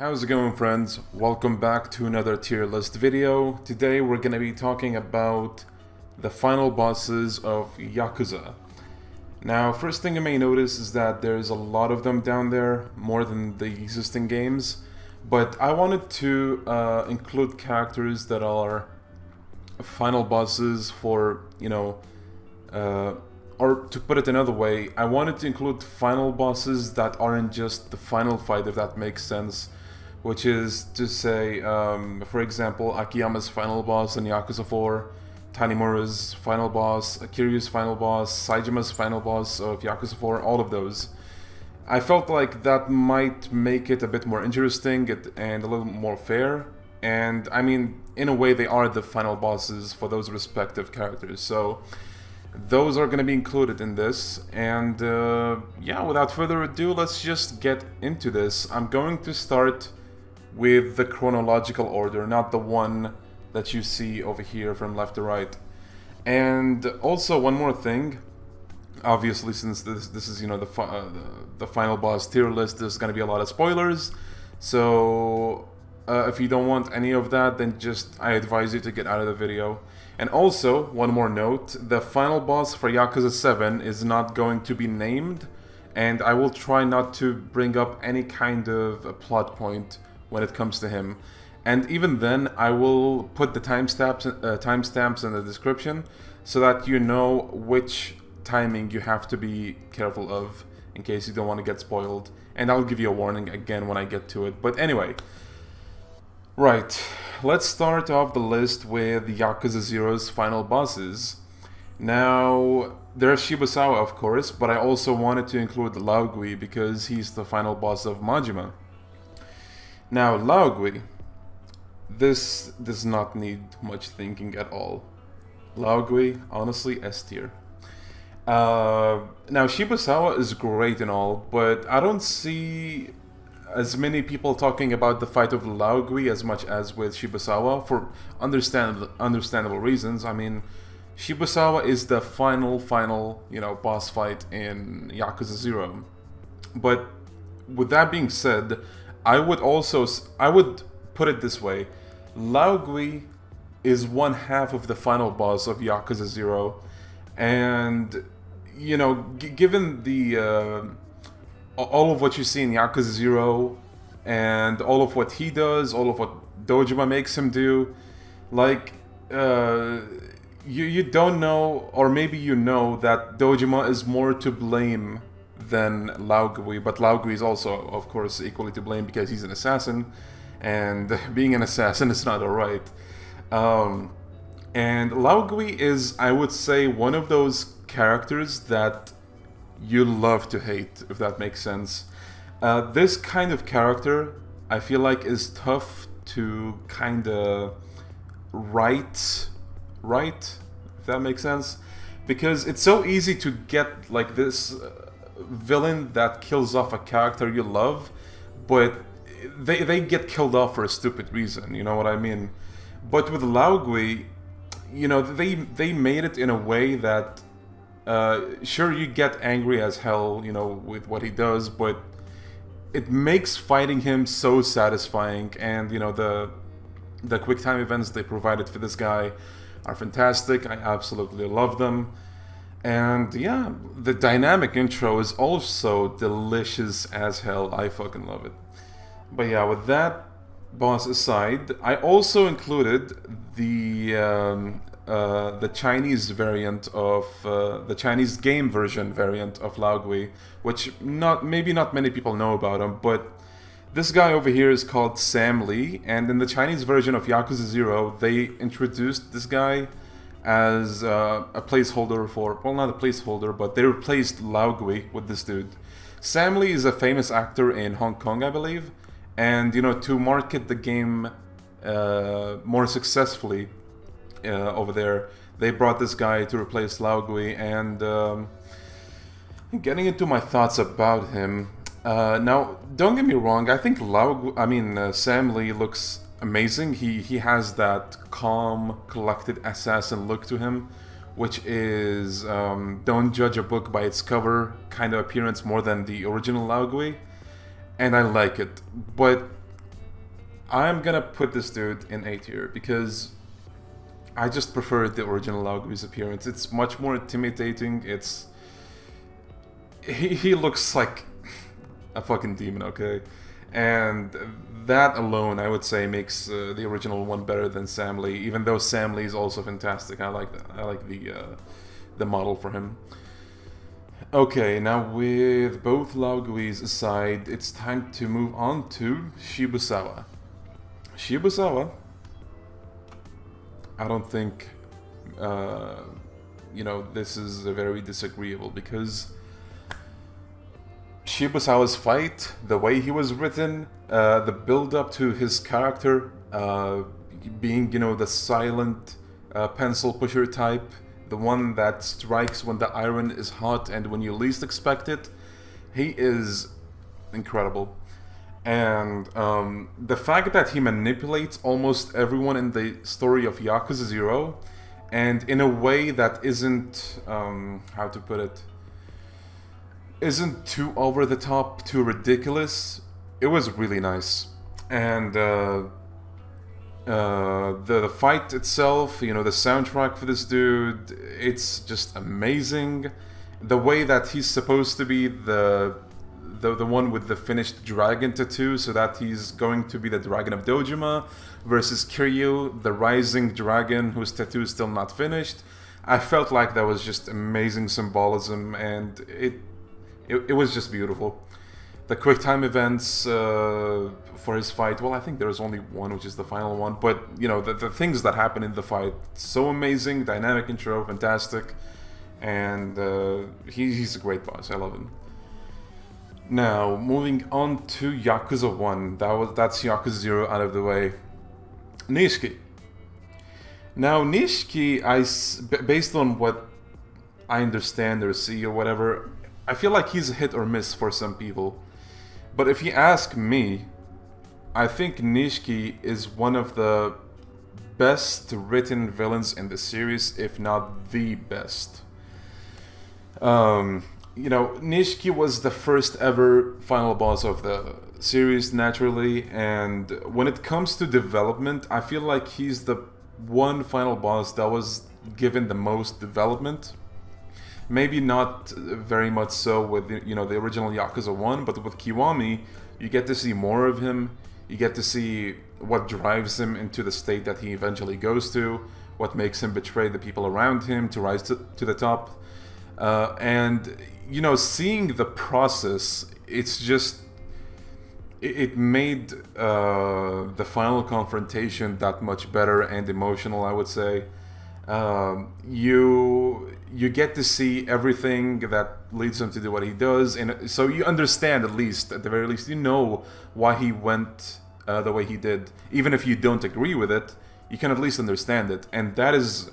How's it going, friends? Welcome back to another tier list video. Today we're going to be talking about the final bosses of Yakuza. Now, first thing you may notice is that there's a lot of them down there, more than the existing games. But I wanted to include characters that are final bosses for, or to put it another way, I wanted to include final bosses that aren't just the final fight, if that makes sense. Which is to say, for example, Akiyama's final boss in Yakuza 4, Tanimura's final boss, Kiryu's final boss, Saijima's final boss of Yakuza 4, all of those. I felt like that might make it a bit more interesting and a little more fair. And I mean, in a way, they are the final bosses for those respective characters. So those are going to be included in this. And yeah, without further ado, let's just get into this. I'm going to start with the chronological order, not the one that you see over here from left to right. And also one more thing, obviously since this is the final boss tier list, there's gonna be a lot of spoilers. So if you don't want any of that, then I advise you to get out of the video. And also, one more note, the final boss for Yakuza 7 is not going to be named, and I will try not to bring up any kind of a plot point when it comes to him. And even then, I will put the timestamps in the description so that you know which timing you have to be careful of in case you don't want to get spoiled. And I'll give you a warning again when I get to it. But anyway, right, let's start off the list with Yakuza 0's final bosses. Now, there's Shibusawa, of course, but I also wanted to include Laogui because he's the final boss of Majima. Now, Laogui, this does not need much thinking at all. Laogui, honestly, S tier. Now, Shibusawa is great and all, but I don't see as many people talking about the fight of Laogui as much as with Shibusawa, for understandable reasons. I mean, Shibusawa is the final, boss fight in Yakuza 0. But with that being said, I would put it this way: Laogui is one half of the final boss of Yakuza 0, and given the all of what you see in Yakuza 0 and all of what he does, all of what Dojima makes him do, like you don't know, or maybe you know, that Dojima is more to blame than Laogui, but Laogui is also, of course, equally to blame because he's an assassin, and being an assassin is not alright. And Laogui is, I would say, one of those characters that you love to hate, if that makes sense. This kind of character, I feel like, is tough to kinda write, if that makes sense, because it's so easy to get like this villain that kills off a character you love, but they get killed off for a stupid reason, you know what I mean? But with Laogui, they made it in a way that sure, you get angry as hell, with what he does, but it makes fighting him so satisfying. And the quick time events they provided for this guy are fantastic. I absolutely love them. And yeah, the dynamic intro is also delicious as hell. I fucking love it. But yeah, with that boss aside, I also included the Chinese variant of the Chinese game version variant of Laogui, which maybe not many people know about him, but this guy over here is called Sam Lee, and in the Chinese version of Yakuza 0, they introduced this guy as a placeholder for, well, not a placeholder, but they replaced Laogui with this dude. Sam Lee is a famous actor in Hong Kong, I believe, and to market the game more successfully over there, they brought this guy to replace Laogui. And getting into my thoughts about him, now don't get me wrong, I think Sam Lee looks amazing. He has that calm, collected assassin look to him, which is don't judge a book by its cover kind of appearance more than the original Laogui, and I like it. But I'm gonna put this dude in A tier because I just prefer the original Laogui's appearance. It's much more intimidating. He looks like a fucking demon, okay? And that alone, I would say, makes the original one better than Sam Lee. Even though Sam Lee is also fantastic, I like that. I like the model for him. Okay, now with both Laoguis aside, it's time to move on to Shibusawa. Shibusawa, I don't think, you know, this is very disagreeable because Shibusawa's fight, the way he was written, the build-up to his character, being, you know, the silent pencil pusher type, the one that strikes when the iron is hot and when you least expect it, he is incredible. And the fact that he manipulates almost everyone in the story of Yakuza 0, and in a way that isn't, how to put it, isn't too over the top, too ridiculous, it was really nice. And the fight itself, you know, the soundtrack for this dude, it's just amazing. The way that he's supposed to be the one with the finished dragon tattoo, so that he's going to be the dragon of Dojima, versus Kiryu, the rising dragon whose tattoo is still not finished. I felt like that was just amazing symbolism, and it was just beautiful. The quick time events for his fight, well, I think there's only one, which is the final one, but, you know, the things that happen in the fight, so amazing, dynamic intro, fantastic, and he's a great boss, I love him. Now, moving on to Yakuza 1, that's Yakuza 0 out of the way. Nishiki. Now, Nishiki, based on what I understand or see or whatever, I feel like he's a hit or miss for some people. But if you ask me, I think Nishiki is one of the best written villains in the series, if not the best. You know, Nishiki was the first ever final boss of the series, naturally, and when it comes to development, I feel like he's the one final boss that was given the most development. Maybe not very much so with, you know, the original Yakuza 1, but with Kiwami, you get to see more of him, you get to see what drives him into the state that he eventually goes to, what makes him betray the people around him to rise to the top. And, you know, seeing the process, it's just, it made the final confrontation that much better and emotional, I would say. You get to see everything that leads him to do what he does, and so you understand, at least, at the very least, you know why he went the way he did. Even if you don't agree with it, you can at least understand it, and that is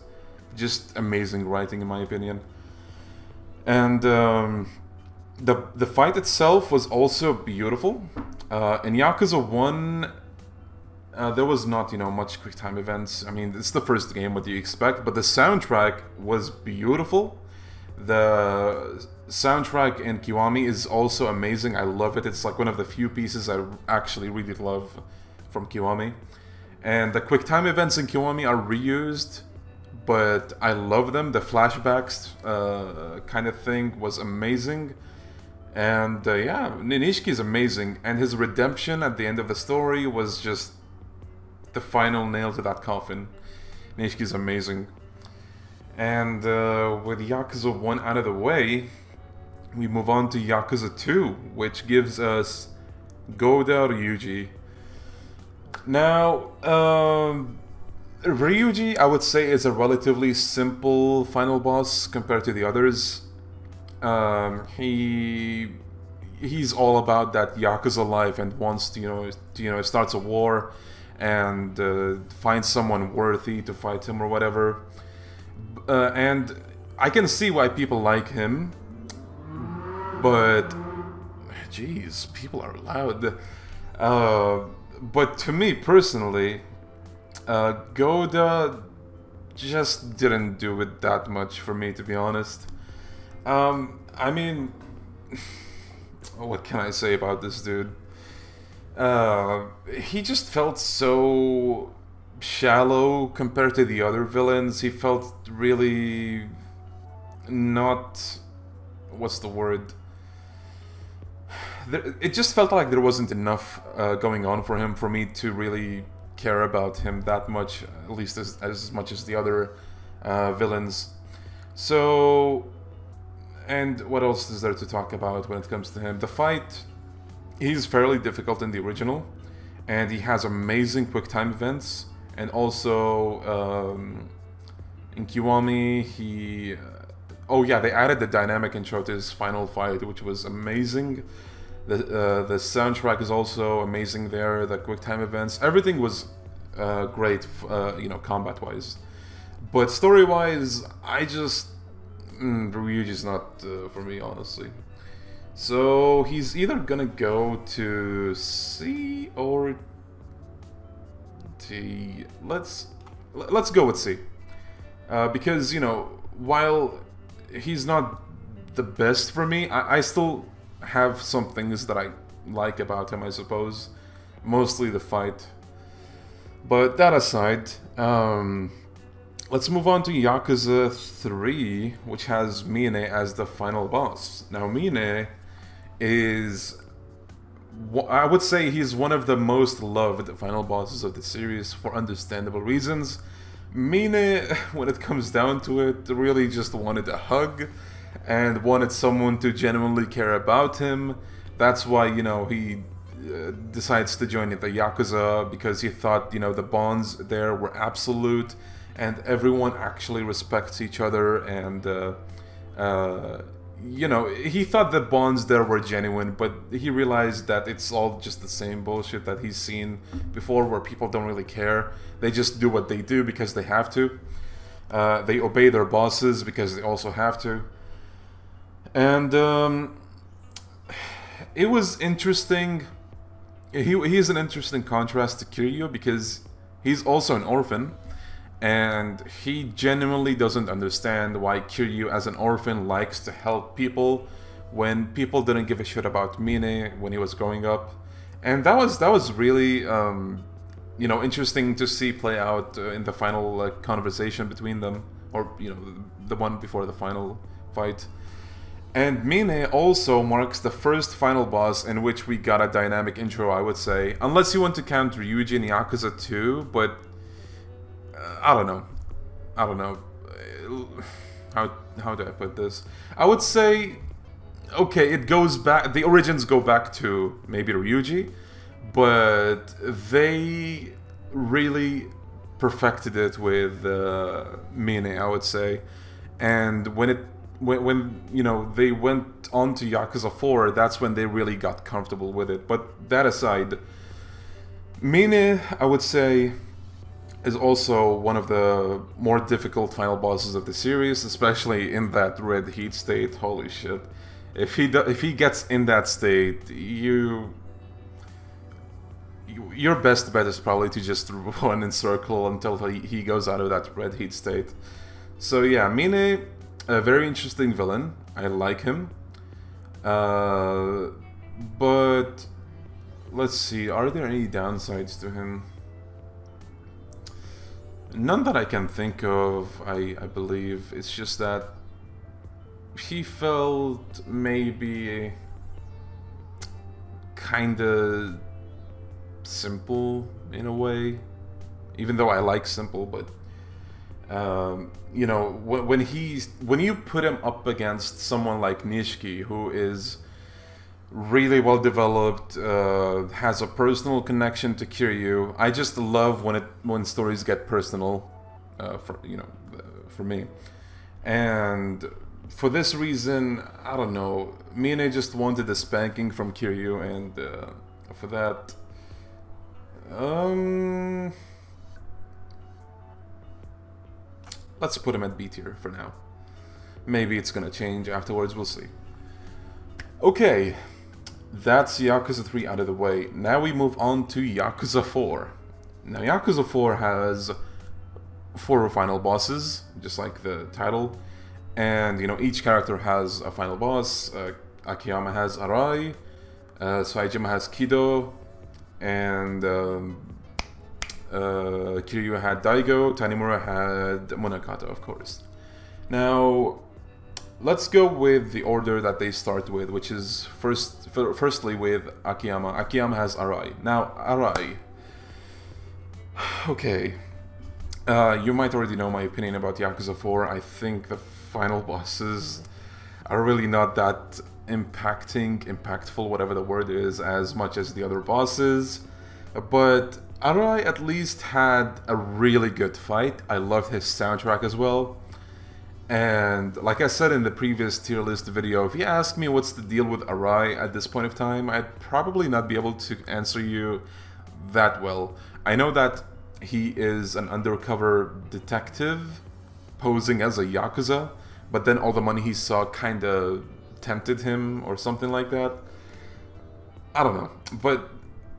just amazing writing, in my opinion. And the fight itself was also beautiful. In Yakuza 1, there was not, you know, much quick time events. I mean, it's the first game, what do you expect? But the soundtrack was beautiful. The soundtrack in Kiwami is also amazing. I love it. It's like one of the few pieces I actually really love from Kiwami. And the quick time events in Kiwami are reused, but I love them. The flashbacks kind of thing was amazing. And yeah, Nishiki is amazing. And his redemption at the end of the story was just the final nail to that coffin. Nishiki is amazing. And with Yakuza 1 out of the way, we move on to Yakuza 2, which gives us Goda Ryuji. Now, Ryuji, I would say, is a relatively simple final boss compared to the others. He's all about that Yakuza life and wants to, starts a war and finds someone worthy to fight him or whatever. And I can see why people like him, but jeez, people are loud. But to me personally, Goda just didn't do it that much for me, to be honest. I mean, what can I say about this dude? He just felt so shallow compared to the other villains. He felt really not... what's the word? It just felt like there wasn't enough going on for him for me to really care about him that much, at least as much as the other villains. So, and what else is there to talk about when it comes to him? The fight, he's fairly difficult in the original, and he has amazing quick time events, and also in Kiwami he... oh yeah, they added the dynamic intro to his final fight, which was amazing. The soundtrack is also amazing there, the quick time events, everything was great, you know, combat-wise. But story-wise, I just... Ryuji's not for me, honestly. So he's either gonna go to C or D. Let's go with C. Because, you know, while he's not the best for me, I still have some things that I like about him, I suppose. Mostly the fight. But that aside, let's move on to Yakuza 3, which has Mine as the final boss. Now, Mine is... I would say he's one of the most loved final bosses of the series for understandable reasons. Mine, when it comes down to it, really just wanted a hug and wanted someone to genuinely care about him. That's why, you know, he decides to join the Yakuza, because he thought, you know, the bonds there were absolute and everyone actually respects each other, and you know, he thought the bonds there were genuine, but he realized that it's all just the same bullshit that he's seen before, where people don't really care. They just do what they do because they have to. They obey their bosses because they also have to. And it was interesting. He's an interesting contrast to Kiryu, because he's also an orphan, and he genuinely doesn't understand why Kiryu as an orphan likes to help people when people didn't give a shit about Mine when he was growing up. And that was really you know, interesting to see play out in the final conversation between them, or, you know, the one before the final fight. And Mine also marks the first final boss in which we got a dynamic intro, I would say. Unless you want to count Ryuji in Yakuza 2, but... I don't know. How do I put this? I would say... okay, it goes back... the origins go back to maybe Ryuji, but they really perfected it with Mine, I would say. And when you know, they went on to Yakuza 4, that's when they really got comfortable with it. But that aside, Mine, I would say, is also one of the more difficult final bosses of the series, especially in that red heat state. Holy shit. If he gets in that state, your best bet is probably to just run in circle until he goes out of that red heat state. So yeah, Mine, a very interesting villain. I like him. But let's see, are there any downsides to him? None that I can think of, I believe. It's just that he felt maybe kinda simple in a way. Even though I like simple, but you know, when you put him up against someone like Nishiki, who is really well developed, has a personal connection to Kiryu. I just love when stories get personal, for me. And for this reason, I don't know, Mine just wanted a spanking from Kiryu, and for that, let's put him at B tier for now. Maybe it's gonna change afterwards, we'll see. Okay, that's Yakuza 3 out of the way. Now we move on to Yakuza 4. Now Yakuza 4 has 4 final bosses, just like the title. And, you know, each character has a final boss. Akiyama has Arai, Saejima has Kido, and Kurohyou had Daigo, Tanimura had Munakata, of course. Now, let's go with the order that they start with, which is firstly with Akiyama. Akiyama has Arai. Now, Arai. Okay. You might already know my opinion about Yakuza 4. I think the final bosses are really not that impactful, whatever the word is, as much as the other bosses. But Arai at least had a really good fight. I loved his soundtrack as well. And like I said in the previous tier list video, if you ask me what's the deal with Arai at this point of time, I'd probably not be able to answer you that well. I know that he is an undercover detective posing as a Yakuza, but then all the money he saw kinda tempted him or something like that. I don't know, but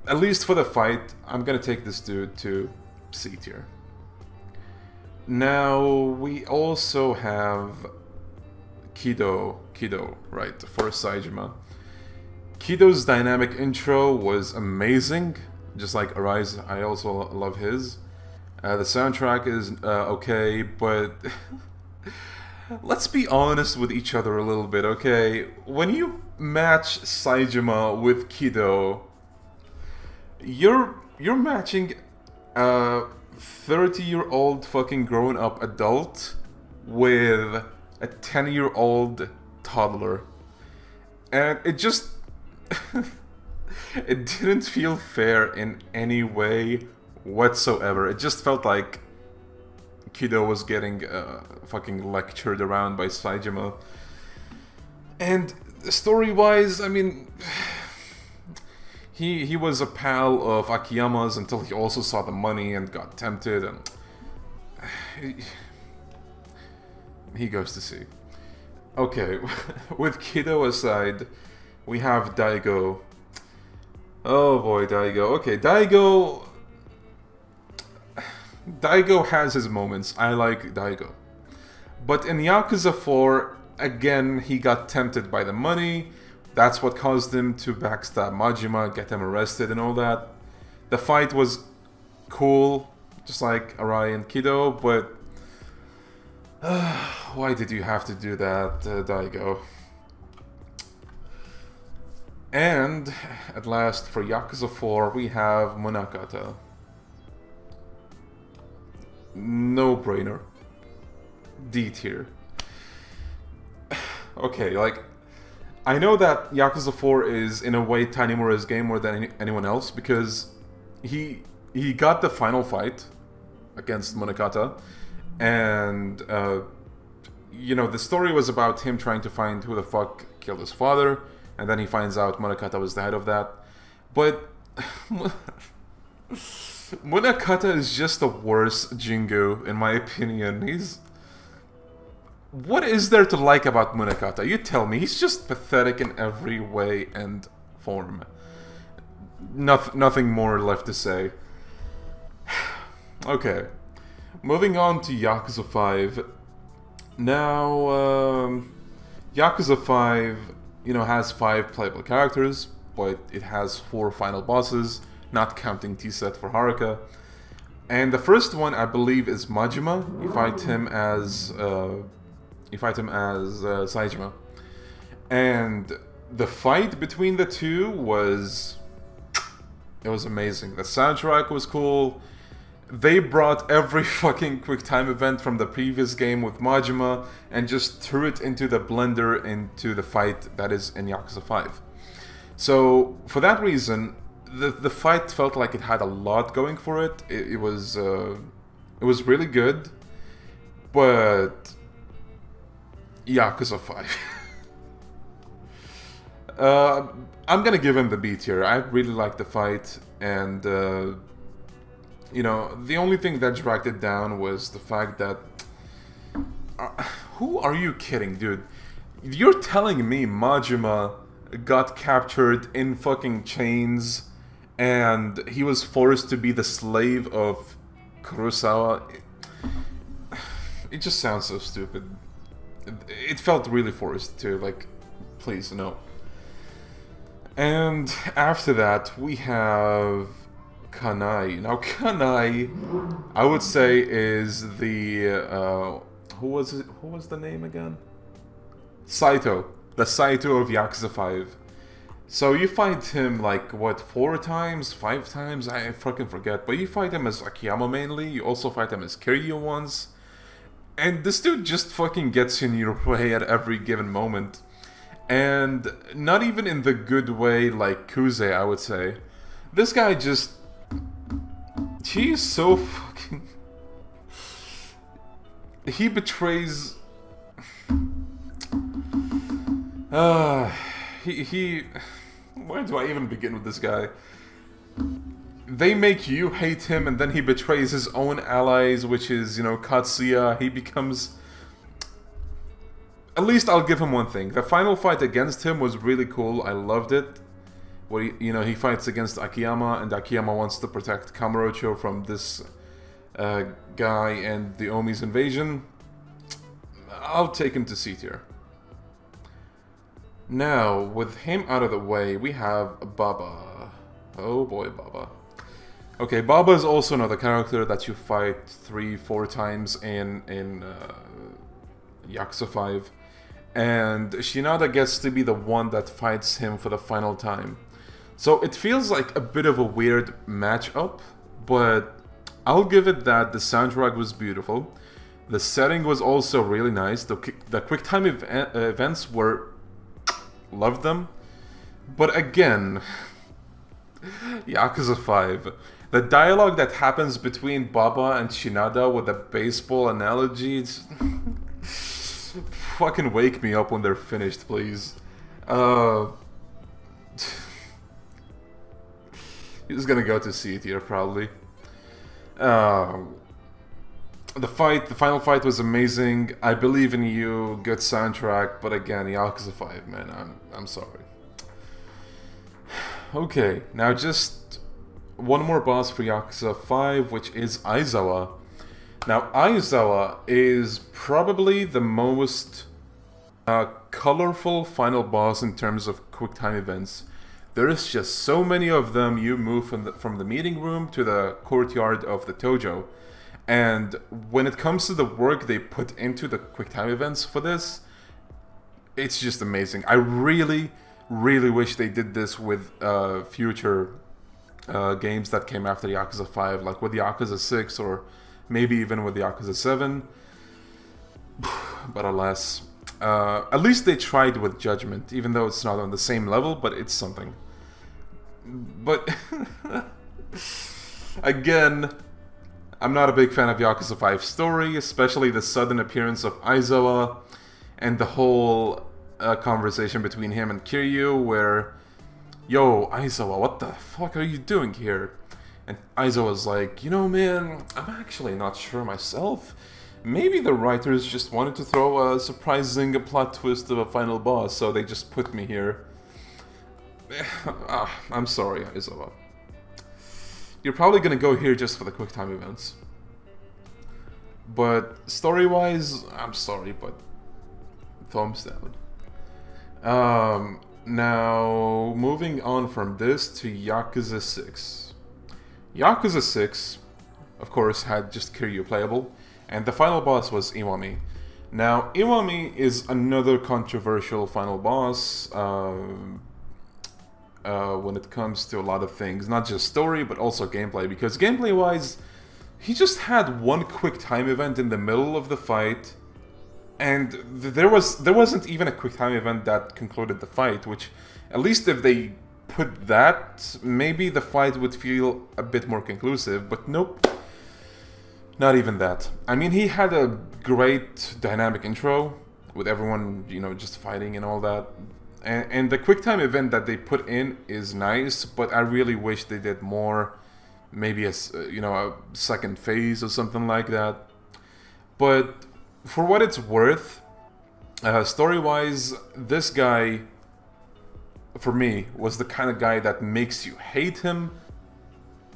at least for the fight, I'm gonna take this dude to C tier. Now, we also have Kido, right, for Saejima. Kido's dynamic intro was amazing, just like Arai's. I also love his. The soundtrack is okay, but let's be honest with each other a little bit, okay? When you match Saejima with Kido, you're matching 30-year-old fucking grown-up adult with a 10-year-old toddler. And it just... it didn't feel fair in any way whatsoever. It just felt like Kido was getting fucking lectured around by Saejima. And story-wise, I mean... He was a pal of Akiyama's until he also saw the money and got tempted, and he goes to see. Okay, with Kido aside, we have Daigo. Oh boy, Daigo. Okay, Daigo has his moments. I like Daigo. But in Yakuza 4, again, he got tempted by the money. That's what caused him to backstab Majima, get him arrested and all that. The fight was cool, just like Arai and Kido, but... why did you have to do that, Daigo? And, at last, for Yakuza 4, we have Munakata. No-brainer. D tier. Okay, like... I know that Yakuza 4 is, in a way, Tanimura's game more than anyone else, because he got the final fight against Munakata, and, you know, the story was about him trying to find who the fuck killed his father, and then he finds out Munakata was the head of that. But Munakata is just a worse Jingu, in my opinion. What is there to like about Munakata? You tell me. He's just pathetic in every way and form. Nothing more left to say. Okay. Moving on to Yakuza 5. Now, Yakuza 5, you know, has 5 playable characters, but it has 4 final bosses, not counting T-Set for Haruka. And the first one, I believe, is Majima. You fight him as... Saejima. And the fight between the two was... it was amazing. The soundtrack was cool. They brought every fucking quick time event from the previous game with Majima and just threw it into the blender into the fight that is in Yakuza 5. So, for that reason, the fight felt like it had a lot going for it. It was really good. But... Yakuza 5. I'm gonna give him the B tier. I really liked the fight, and you know, the only thing that dragged it down was the fact that... who are you kidding, dude? You're telling me Majima got captured in fucking chains, and he was forced to be the slave of Kurosawa? It just sounds so stupid. It felt really forced too, like, please, no. And after that, we have Kanai. Now, Kanai, I would say, is the who was it? Who was the name again? Saito, the Saito of Yakuza 5. So you fight him like what, 4 times, 5 times? I fucking forget. But you fight him as Akiyama mainly. You also fight him as Kiryu once. And this dude just fucking gets in your way at every given moment. And not even in the good way like Kuze, I would say. This guy just... He's so fucking... He betrays... Where do I even begin with this guy? They make you hate him, and then he betrays his own allies, which is, you know, Katsuya. He becomes... At least I'll give him one thing. The final fight against him was really cool. I loved it. Where he fights against Akiyama, and Akiyama wants to protect Kamurocho from this guy and the Omi's invasion. I'll take him to C tier. Now, with him out of the way, we have Baba. Oh boy, Baba. Okay, Baba is also another character that you fight 3-4 times in Yakuza 5. And Shinada gets to be the one that fights him for the final time. So it feels like a bit of a weird matchup, but I'll give it that the soundtrack was beautiful. The setting was also really nice. The QuickTime events were... Loved them. But again, Yakuza 5. The dialogue that happens between Baba and Shinada with the baseball analogy, it's fucking wake me up when they're finished, please. He's gonna go to C tier, probably. The final fight was amazing. I believe in you. Good soundtrack, but again, Yakuza 5, man, I'm sorry. Okay, now just one more boss for Yakuza 5, which is Aizawa. Now, Aizawa is probably the most colorful final boss in terms of QuickTime events. There is just so many of them. You move from the meeting room to the courtyard of the Tojo. And when it comes to the work they put into the QuickTime events for this, it's just amazing. I really, really wish they did this with future games that came after Yakuza 5, like with Yakuza 6 or maybe even with Yakuza 7. But alas, at least they tried with Judgment, even though it's not on the same level, but it's something. But again, I'm not a big fan of Yakuza 5's story, especially the sudden appearance of Aizawa and the whole conversation between him and Kiryu where, yo, Aizawa, what the fuck are you doing here? And Aizawa's like, you know, man, I'm actually not sure myself. Maybe the writers just wanted to throw a surprising plot twist of a final boss, so they just put me here. I'm sorry, Aizawa. You're probably gonna go here just for the QuickTime events. But story-wise, I'm sorry, but thumbs down. Now, moving on from this to Yakuza 6. Yakuza 6, of course, had just Kiryu playable, and the final boss was Iwami. Now, Iwami is another controversial final boss when it comes to a lot of things, not just story, but also gameplay, because gameplay-wise, he just had one quick time event in the middle of the fight, and there wasn't even a quick time event that concluded the fight, which, at least if they put that, maybe the fight would feel a bit more conclusive, but nope. Not even that. I mean, he had a great dynamic intro, with everyone, you know, just fighting and all that. And the QuickTime event that they put in is nice, but I really wish they did more. Maybe a second phase or something like that. But for what it's worth, story-wise, this guy, for me, was the kind of guy that makes you hate him.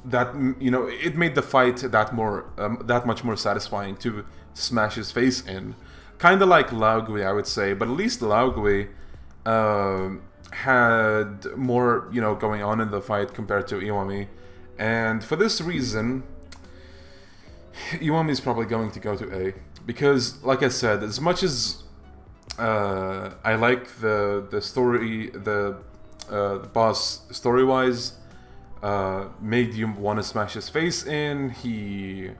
That, you know, it made the fight that much more satisfying to smash his face in. Kind of like Laogui, I would say, but at least Laogui, had more, you know, going on in the fight compared to Kiwami. And for this reason, Kiwami is probably going to go to A. Because, like I said, as much as I like the story, the boss story-wise, made you want to smash his face in, he...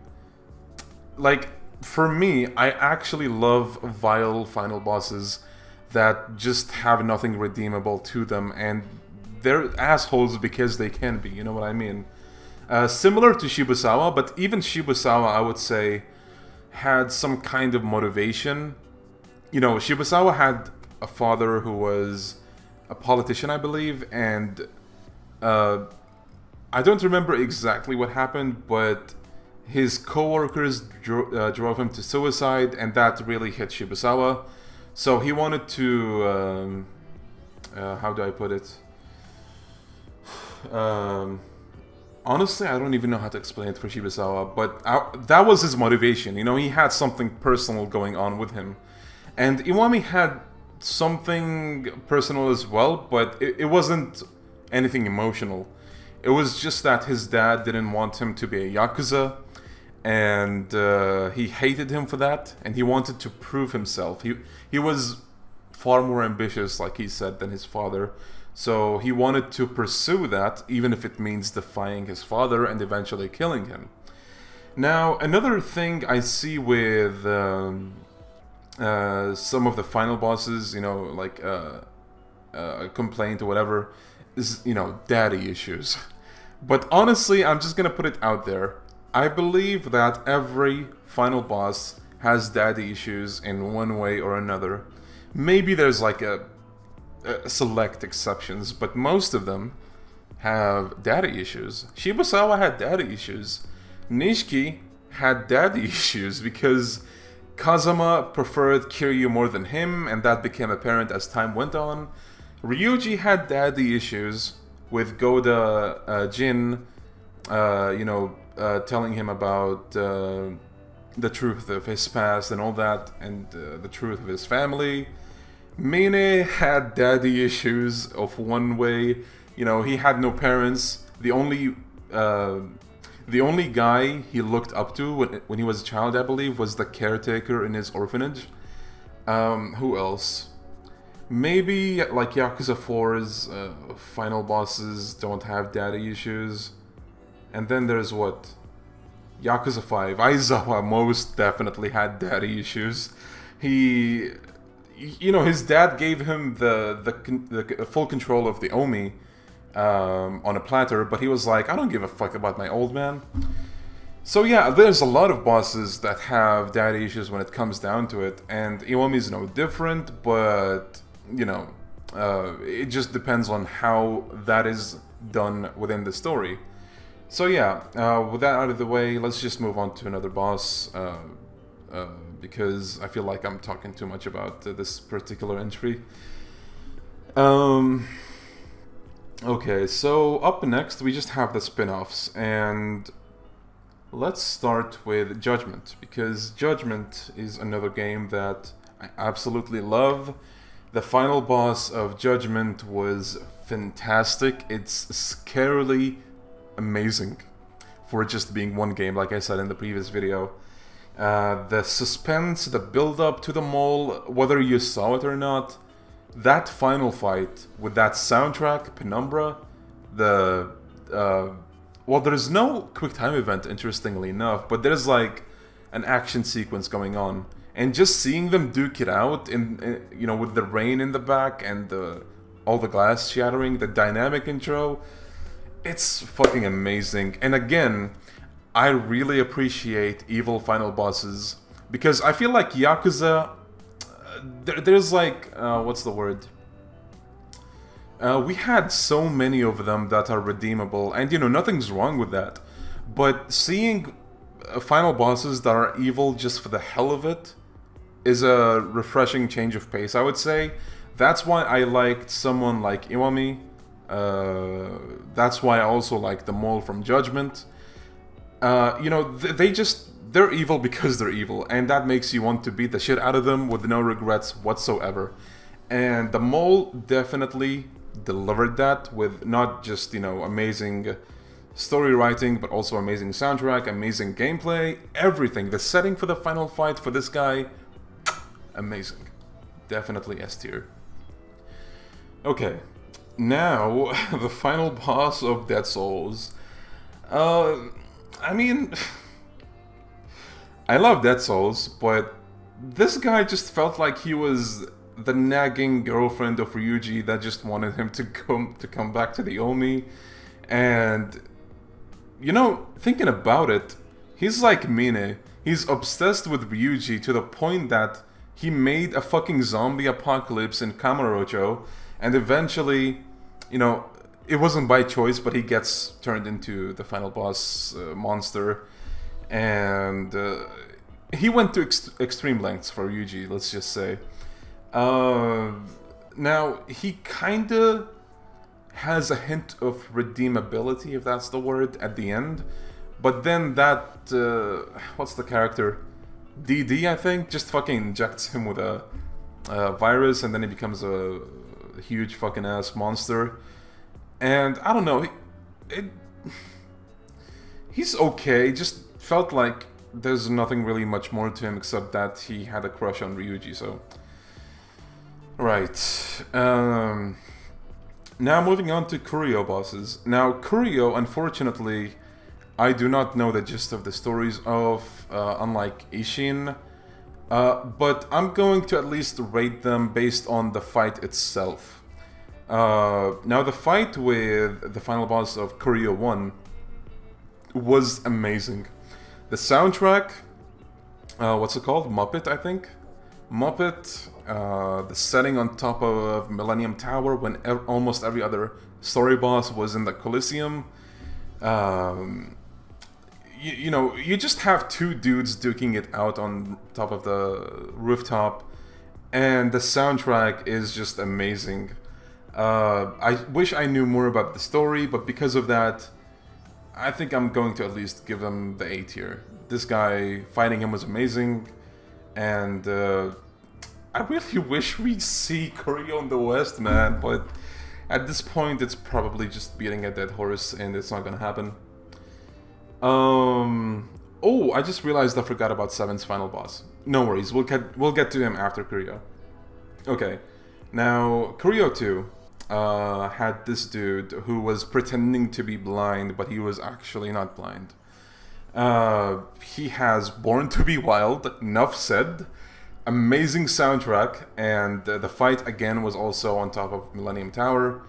Like, for me, I actually love vile final bosses that just have nothing redeemable to them, and they're assholes because they can be, you know what I mean? Similar to Shibusawa, but even Shibusawa, I would say, had some kind of motivation. You know, Shibusawa had a father who was a politician, I believe, and I don't remember exactly what happened, but his co-workers drove him to suicide, and that really hit Shibusawa. So he wanted to, how do I put it? Honestly, I don't even know how to explain it for Shibusawa, but that was his motivation. You know, he had something personal going on with him. And Kiwami had something personal as well, but it wasn't anything emotional. It was just that his dad didn't want him to be a Yakuza, and he hated him for that, and he wanted to prove himself. He was far more ambitious, like he said, than his father. So he wanted to pursue that, even if it means defying his father and eventually killing him. Now, another thing I see with some of the final bosses, you know, like a complaint or whatever, is, you know, daddy issues. But honestly, I'm just gonna put it out there. I believe that every final boss has daddy issues in one way or another. Maybe there's like a select exceptions, but most of them have daddy issues. Shibusawa had daddy issues. Nishiki had daddy issues because Kazama preferred Kiryu more than him, and that became apparent as time went on. Ryuji had daddy issues with Goda Jin, you know, telling him about the truth of his past and all that, and the truth of his family. Mine had daddy issues of one way. You know, he had no parents. The only guy he looked up to when he was a child, I believe, was the caretaker in his orphanage. Who else? Maybe like Yakuza 4's final bosses don't have daddy issues. And then there's what? Yakuza 5. Aizawa most definitely had daddy issues. He... You know, his dad gave him the full control of the Omi on a platter, but he was like, I don't give a fuck about my old man. So yeah, there's a lot of bosses that have daddy issues when it comes down to it, and Kiwami is no different, but, you know, it just depends on how that is done within the story. So yeah, with that out of the way, let's just move on to another boss. Because I feel like I'm talking too much about this particular entry. Okay, so up next we just have the spin-offs, and let's start with Judgment, because Judgment is another game that I absolutely love. The final boss of Judgment was fantastic. It's scarily amazing for just being one game, like I said in the previous video. The suspense, the build-up to the mall, whether you saw it or not, that final fight with that soundtrack, Penumbra, well, there's no quick time event, interestingly enough, but there's like an action sequence going on, and just seeing them duke it out, in you know, with the rain in the back and all the glass shattering, the dynamic intro, it's fucking amazing. And again, I really appreciate evil final bosses, because I feel like Yakuza, there's like, what's the word? We had so many of them that are redeemable, and you know, nothing's wrong with that. But seeing final bosses that are evil just for the hell of it is a refreshing change of pace, I would say. That's why I liked someone like Kiwami. That's why I also like the mole from Judgment. You know, they're evil because they're evil, and that makes you want to beat the shit out of them with no regrets whatsoever. And the mole definitely delivered that with not just, you know, amazing story writing, but also amazing soundtrack, amazing gameplay, everything. The setting for the final fight for this guy, amazing. Definitely S tier. Okay, now the final boss of Dead Souls. I mean, I love Dead Souls, but this guy just felt like he was the nagging girlfriend of Ryuji that just wanted him to come back to the Omi. And you know, thinking about it, he's like Mine. He's obsessed with Ryuji to the point that he made a fucking zombie apocalypse in Kamurocho, and eventually, you know, it wasn't by choice, but he gets turned into the final boss monster, and he went to extreme lengths for Ryuji, let's just say. Now, he kinda has a hint of redeemability, if that's the word, at the end. But then that, what's the character? DD, I think, just fucking injects him with a virus, and then he becomes a huge fucking ass monster. And I don't know, he's okay, just felt like there's nothing really much more to him except that he had a crush on Ryuji, so... Right. Now moving on to Kurohyou bosses. Now Kurohyou, unfortunately, I do not know the gist of the stories of, unlike Ishin, but I'm going to at least rate them based on the fight itself. Now the fight with the final boss of Kurohyou 1 was amazing. The soundtrack, what's it called? Muppet, I think? Muppet, the setting on top of Millennium Tower when almost every other story boss was in the Coliseum. You know, you just have two dudes duking it out on top of the rooftop, and the soundtrack is just amazing. I wish I knew more about the story, but because of that, I think I'm going to at least give him the A tier. This guy, fighting him was amazing, and I really wish we see Kurohyou in the West, man, but at this point it's probably just beating a dead horse and it's not gonna happen. Oh, I just realized I forgot about 7's final boss. No worries, we'll get to him after Kurohyou. Okay, now Kurohyou 2 had this dude who was pretending to be blind, but he was actually not blind. He has Born to be Wild, enough said. Amazing soundtrack, and the fight again was also on top of Millennium Tower.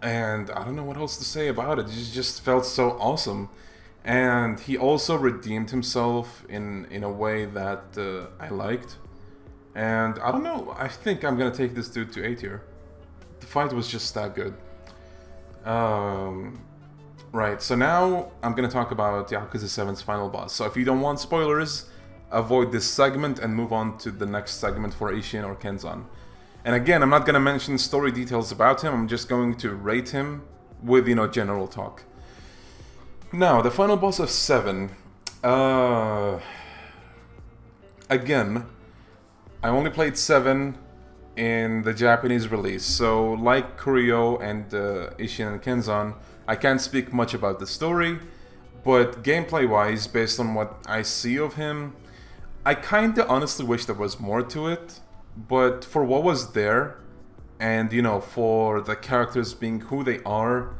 And I don't know what else to say about it. It just felt so awesome. And he also redeemed himself in a way that I liked. And I don't know, I think I'm gonna take this dude to A tier. The fight was just that good. Right, so now I'm gonna talk about Yakuza 7's final boss. So if you don't want spoilers, avoid this segment and move on to the next segment for Ishin or Kenzan. And again, I'm not gonna mention story details about him, I'm just going to rate him with, you know, general talk. Now, the final boss of 7. Again, I only played 7 in the Japanese release, so like Kurohyou and Ishin and Kenzan, I can't speak much about the story, but gameplay-wise, based on what I see of him, I kinda honestly wish there was more to it, but for what was there, and you know, for the characters being who they are,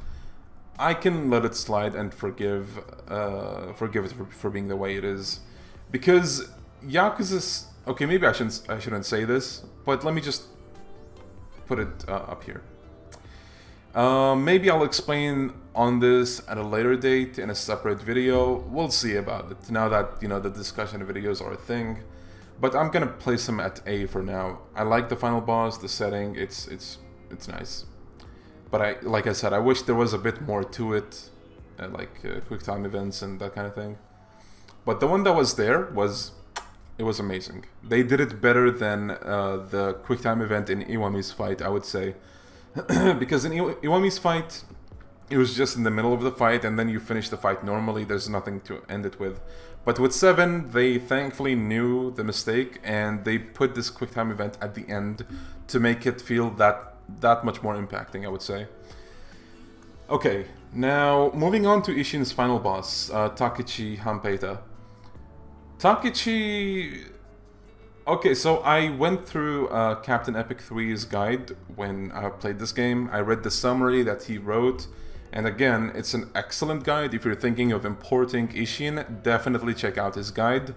I can let it slide and forgive it for being the way it is. Because Yakuza's... Okay, maybe I shouldn't say this, but let me just put it up here. Maybe I'll explain on this at a later date in a separate video. We'll see about it, now that, you know, the discussion videos are a thing. But I'm gonna place him at A for now. I like the final boss, the setting, it's nice. But like I said, I wish there was a bit more to it, like quick time events and that kind of thing. But the one that was there it was amazing. They did it better than the quick time event in Iwami's fight, I would say. Because in Iwami's fight, it was just in the middle of the fight and then you finish the fight normally, there's nothing to end it with. But with 7, they thankfully knew the mistake and they put this quick time event at the end to make it feel that that much more impacting, I would say. Okay, now moving on to Ishin's final boss, Takechi Hanpeita. Takechi... Okay, so I went through Captain Epic 3's guide when I played this game. I read the summary that he wrote, and again, it's an excellent guide. If you're thinking of importing Ishin, definitely check out his guide.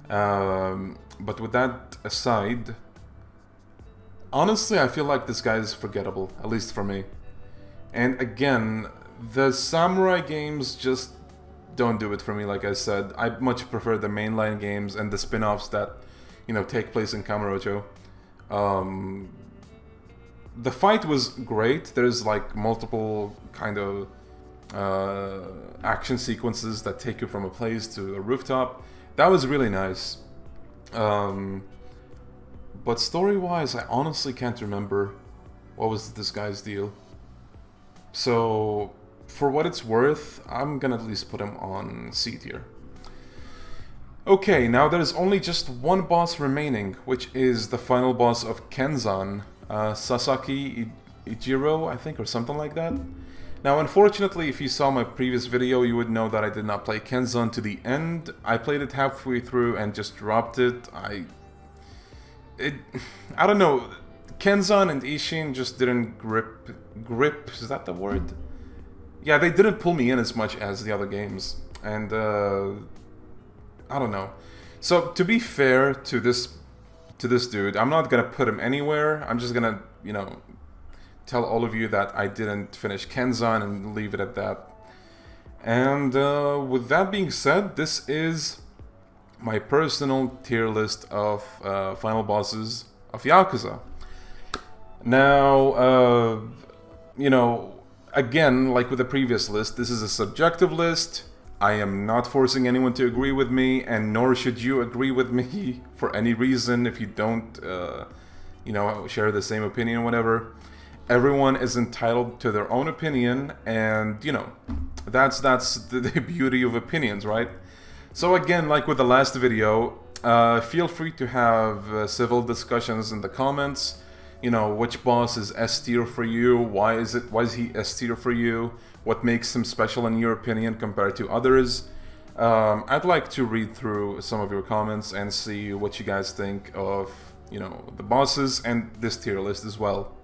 But with that aside, honestly, I feel like this guy is forgettable, at least for me. And again, the samurai games just don't do it for me, like I said. I much prefer the mainline games and the spin-offs that, you know, take place in Kamurocho. The fight was great. There's like multiple kind of action sequences that take you from a place to a rooftop. That was really nice. But story-wise, I honestly can't remember what was this guy's deal. So, for what it's worth, I'm gonna at least put him on C tier. Okay, now there's only just one boss remaining, which is the final boss of Kenzan, Sasaki Ijiro, I think, or something like that. Now, unfortunately, if you saw my previous video, you would know that I did not play Kenzan to the end. I played it halfway through and just dropped it. I don't know. Kenzan and Ishin just didn't grip, is that the word? Yeah, they didn't pull me in as much as the other games, and I don't know. So to be fair to this dude, I'm not gonna put him anywhere. I'm just gonna, you know, tell all of you that I didn't finish Kenzan and leave it at that. And with that being said, this is my personal tier list of final bosses of Yakuza. Now, you know, again, like with the previous list, this is a subjective list. I am not forcing anyone to agree with me, and nor should you agree with me for any reason if you don't, you know, share the same opinion or whatever. Everyone is entitled to their own opinion, and, you know, that's the beauty of opinions, right? So again, like with the last video, feel free to have civil discussions in the comments. You know, which boss is S tier for you? Why is he S tier for you? What makes him special in your opinion compared to others? I'd like to read through some of your comments and see what you guys think of, you know, the bosses and this tier list as well.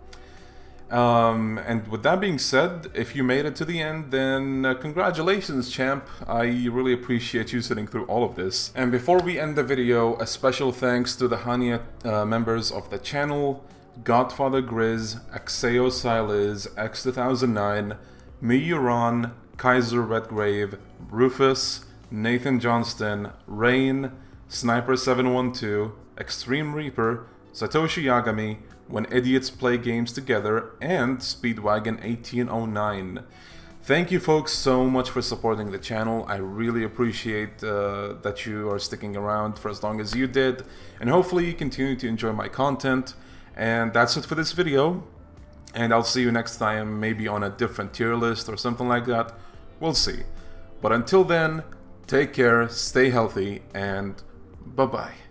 And with that being said, if you made it to the end, then congratulations, champ. I really appreciate you sitting through all of this. And before we end the video, a special thanks to the Hania members of the channel: Godfather Grizz, Axeo Silas, X2009, Miyuran, Kaiser Redgrave, Rufus, Nathan Johnston, Rain, Sniper712, Extreme Reaper, Satoshi Yagami, When Idiots Play Games Together, and Speedwagon1809. Thank you folks so much for supporting the channel. I really appreciate that you are sticking around for as long as you did, and hopefully you continue to enjoy my content. And that's it for this video, and I'll see you next time, maybe on a different tier list or something like that. We'll see. But until then, take care, stay healthy, and bye-bye.